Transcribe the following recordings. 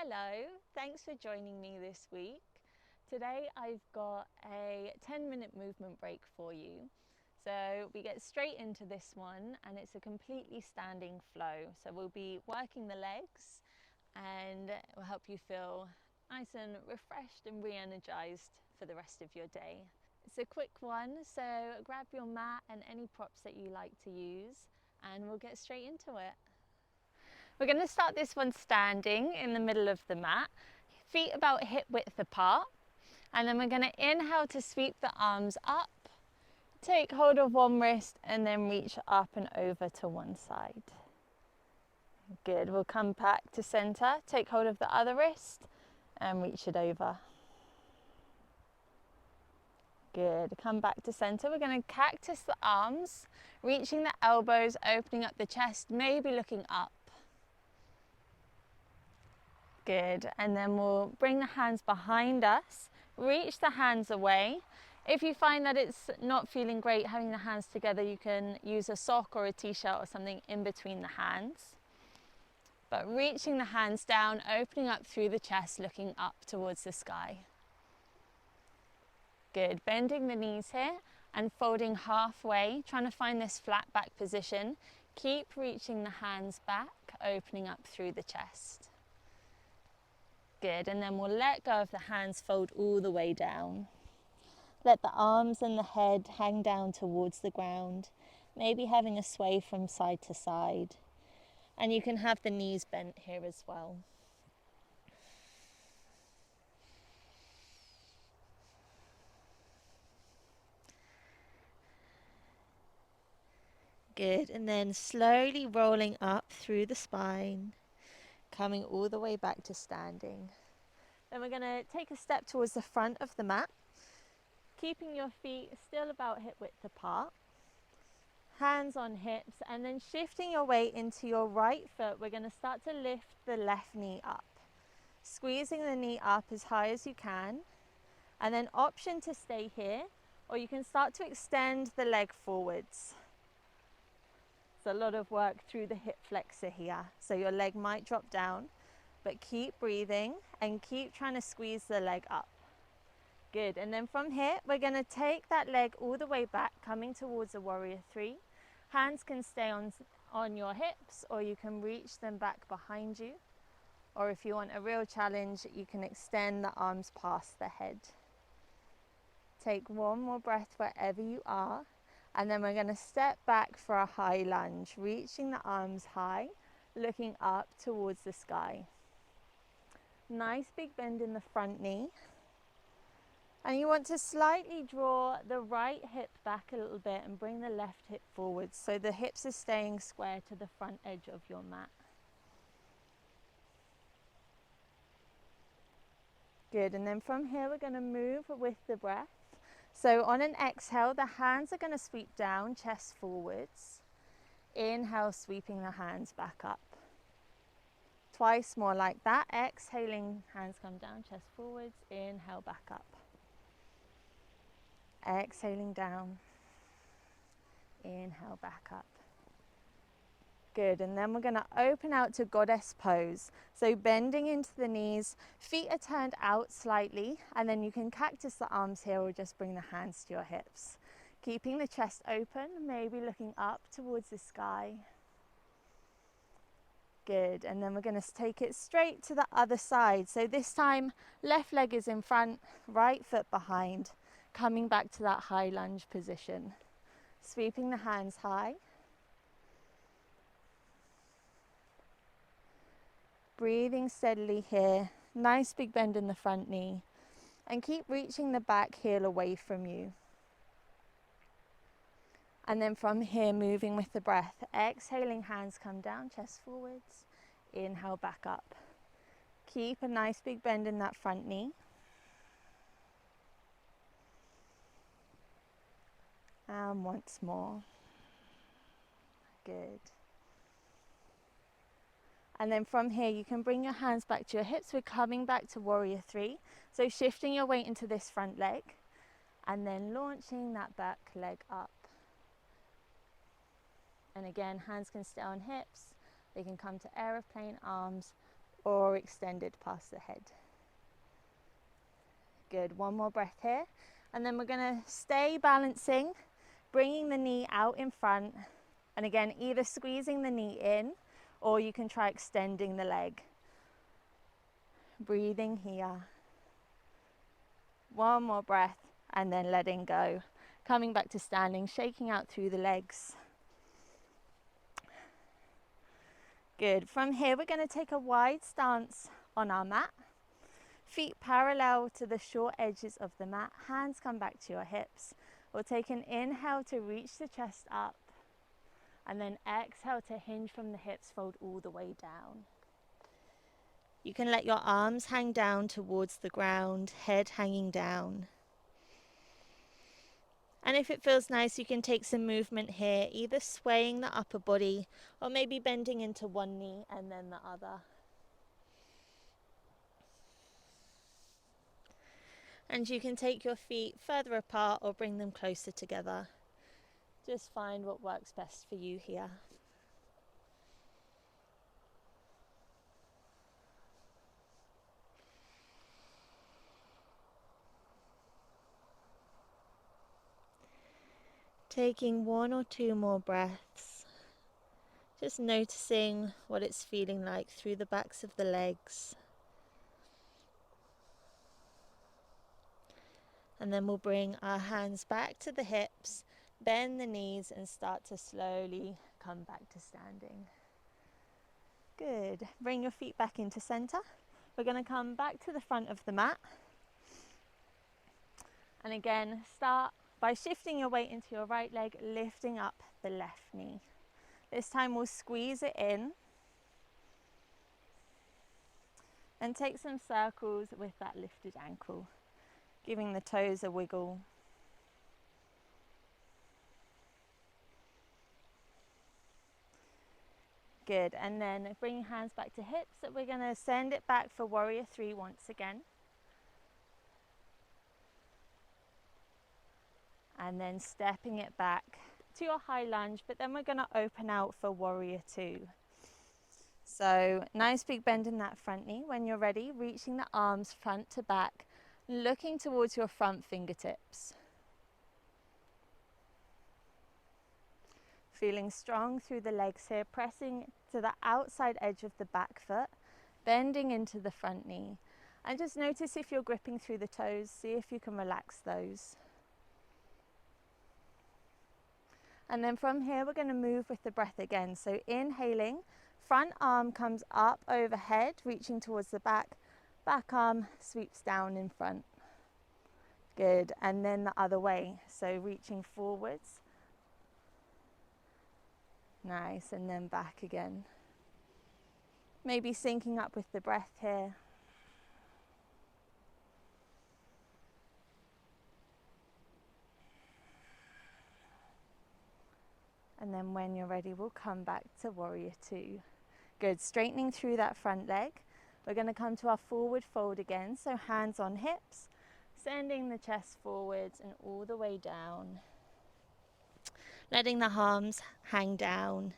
Hello, thanks for joining me this week. Today I've got a 10-minute movement break for you. So we get straight into this one and it's a completely standing flow. So we'll be working the legs and it will help you feel nice and refreshed and re-energized for the rest of your day. It's a quick one, so grab your mat and any props that you like to use and we'll get straight into it. We're going to start this one standing in the middle of the mat, feet about hip width apart, and then we're going to inhale to sweep the arms up, take hold of one wrist and then reach up and over to one side. Good, we'll come back to center, take hold of the other wrist and reach it over. Good, come back to center. We're going to cactus the arms, reaching the elbows, opening up the chest, maybe looking up. Good, and then we'll bring the hands behind us, reach the hands away. If you find that it's not feeling great having the hands together, you can use a sock or a t-shirt or something in between the hands. But reaching the hands down, opening up through the chest, looking up towards the sky. Good, bending the knees here and folding halfway, trying to find this flat back position. Keep reaching the hands back, opening up through the chest. Good, and then we'll let go of the hands, fold all the way down. Let the arms and the head hang down towards the ground, maybe having a sway from side to side. And you can have the knees bent here as well. Good, and then slowly rolling up through the spine, coming all the way back to standing. Then we're going to take a step towards the front of the mat, keeping your feet still about hip width apart, hands on hips, and then shifting your weight into your right foot. We're going to start to lift the left knee up, squeezing the knee up as high as you can, and then option to stay here, or you can start to extend the leg forwards. It's a lot of work through the hip flexor here, so your leg might drop down, but keep breathing and keep trying to squeeze the leg up. Good, and then from here we're going to take that leg all the way back, coming towards a warrior three. Hands can stay on your hips, or you can reach them back behind you, or if you want a real challenge you can extend the arms past the head. Take one more breath wherever you are, and then we're going to step back for a high lunge, reaching the arms high, looking up towards the sky. Nice big bend in the front knee. And you want to slightly draw the right hip back a little bit and bring the left hip forwards so the hips are staying square to the front edge of your mat. Good, and then from here we're going to move with the breath. So on an exhale, the hands are going to sweep down, chest forwards. Inhale, sweeping the hands back up. Twice more like that. Exhaling, hands come down, chest forwards. Inhale, back up. Exhaling down. Inhale, back up. Good, and then we're going to open out to goddess pose. So bending into the knees, feet are turned out slightly, and then you can cactus the arms here or just bring the hands to your hips. Keeping the chest open, maybe looking up towards the sky. Good, and then we're going to take it straight to the other side. So this time, left leg is in front, right foot behind, coming back to that high lunge position. Sweeping the hands high. Breathing steadily here, nice big bend in the front knee, and keep reaching the back heel away from you. And then from here, moving with the breath, exhaling, hands come down, chest forwards, inhale, back up. Keep a nice big bend in that front knee. And once more. Good. And then from here, you can bring your hands back to your hips. We're coming back to warrior three. So shifting your weight into this front leg and then launching that back leg up. And again, hands can stay on hips. They can come to aeroplane arms, or extended past the head. Good, one more breath here. And then we're gonna stay balancing, bringing the knee out in front. And again, either squeezing the knee in, or you can try extending the leg. Breathing here. One more breath, and then letting go. Coming back to standing, shaking out through the legs. Good. From here, we're going to take a wide stance on our mat. Feet parallel to the short edges of the mat. Hands come back to your hips. We'll take an inhale to reach the chest up. And then exhale to hinge from the hips, fold all the way down. You can let your arms hang down towards the ground, head hanging down. And if it feels nice, you can take some movement here, either swaying the upper body or maybe bending into one knee and then the other. And you can take your feet further apart or bring them closer together. Just find what works best for you here. Taking one or two more breaths, just noticing what it's feeling like through the backs of the legs. And then we'll bring our hands back to the hips, bend the knees and start to slowly come back to standing. Good. Bring your feet back into center. We're going to come back to the front of the mat. And again, start by shifting your weight into your right leg, lifting up the left knee. This time we'll squeeze it in and take some circles with that lifted ankle, giving the toes a wiggle. Good, and then bring your hands back to hips. So we're going to send it back for warrior three once again. And then stepping it back to your high lunge, but then we're going to open out for warrior two. So nice big bend in that front knee. When you're ready, reaching the arms front to back, looking towards your front fingertips. Feeling strong through the legs here, pressing to the outside edge of the back foot, bending into the front knee. And just notice if you're gripping through the toes, see if you can relax those. And then from here, we're going to move with the breath again. So inhaling, front arm comes up overhead, reaching towards the back. Back arm sweeps down in front. Good. And then the other way. So reaching forwards. Nice. And then back again. Maybe syncing up with the breath here. And then when you're ready, we'll come back to warrior two. Good, straightening through that front leg. We're going to come to our forward fold again. So hands on hips, sending the chest forwards and all the way down. Letting the arms hang down,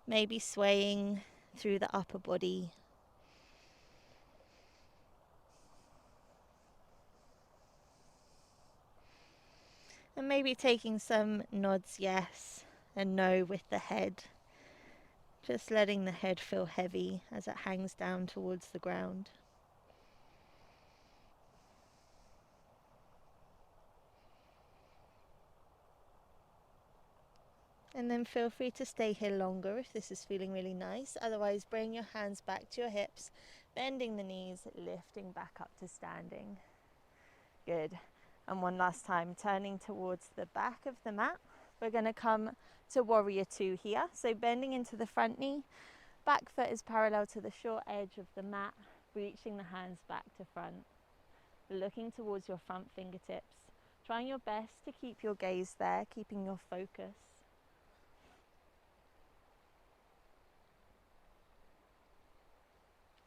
maybe swaying through the upper body. And maybe taking some nods yes and no with the head. Just letting the head feel heavy as it hangs down towards the ground. And then feel free to stay here longer if this is feeling really nice. Otherwise, bring your hands back to your hips, bending the knees, lifting back up to standing. Good. And one last time, turning towards the back of the mat. We're going to come to warrior two here. So bending into the front knee, back foot is parallel to the short edge of the mat, reaching the hands back to front. Looking towards your front fingertips. Trying your best to keep your gaze there, keeping your focus.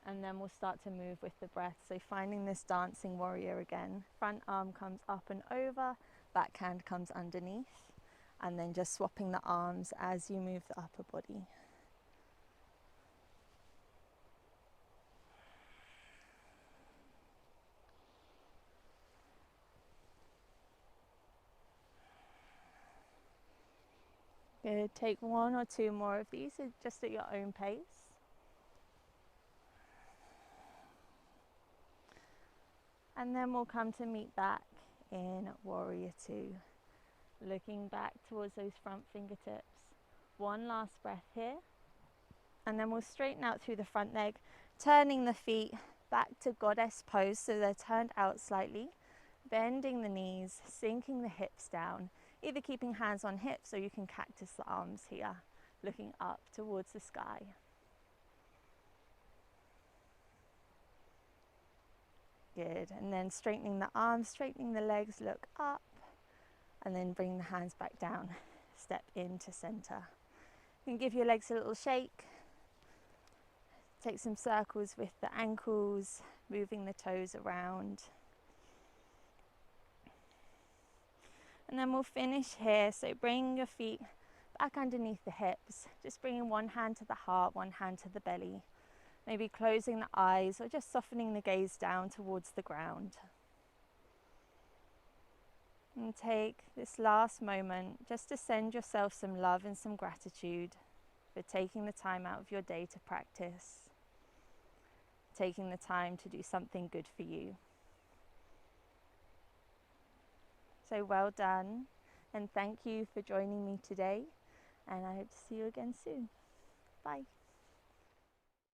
And then we'll start to move with the breath. So finding this dancing warrior again. Front arm comes up and over, back hand comes underneath. And then just swapping the arms as you move the upper body. Good. Take one or two more of these, just at your own pace. And then we'll come to meet back in Warrior Two. Looking back towards those front fingertips. One last breath here. And then we'll straighten out through the front leg, turning the feet back to goddess pose so they're turned out slightly. Bending the knees, sinking the hips down, either keeping hands on hips or you can cactus the arms here, looking up towards the sky. Good, and then straightening the arms, straightening the legs, look up, and then bring the hands back down, step into center. You can give your legs a little shake, take some circles with the ankles, moving the toes around. And then we'll finish here, so bring your feet back underneath the hips, just bringing one hand to the heart, one hand to the belly. Maybe closing the eyes or just softening the gaze down towards the ground. And take this last moment just to send yourself some love and some gratitude for taking the time out of your day to practice, taking the time to do something good for you. So well done, and thank you for joining me today, and I hope to see you again soon. Bye.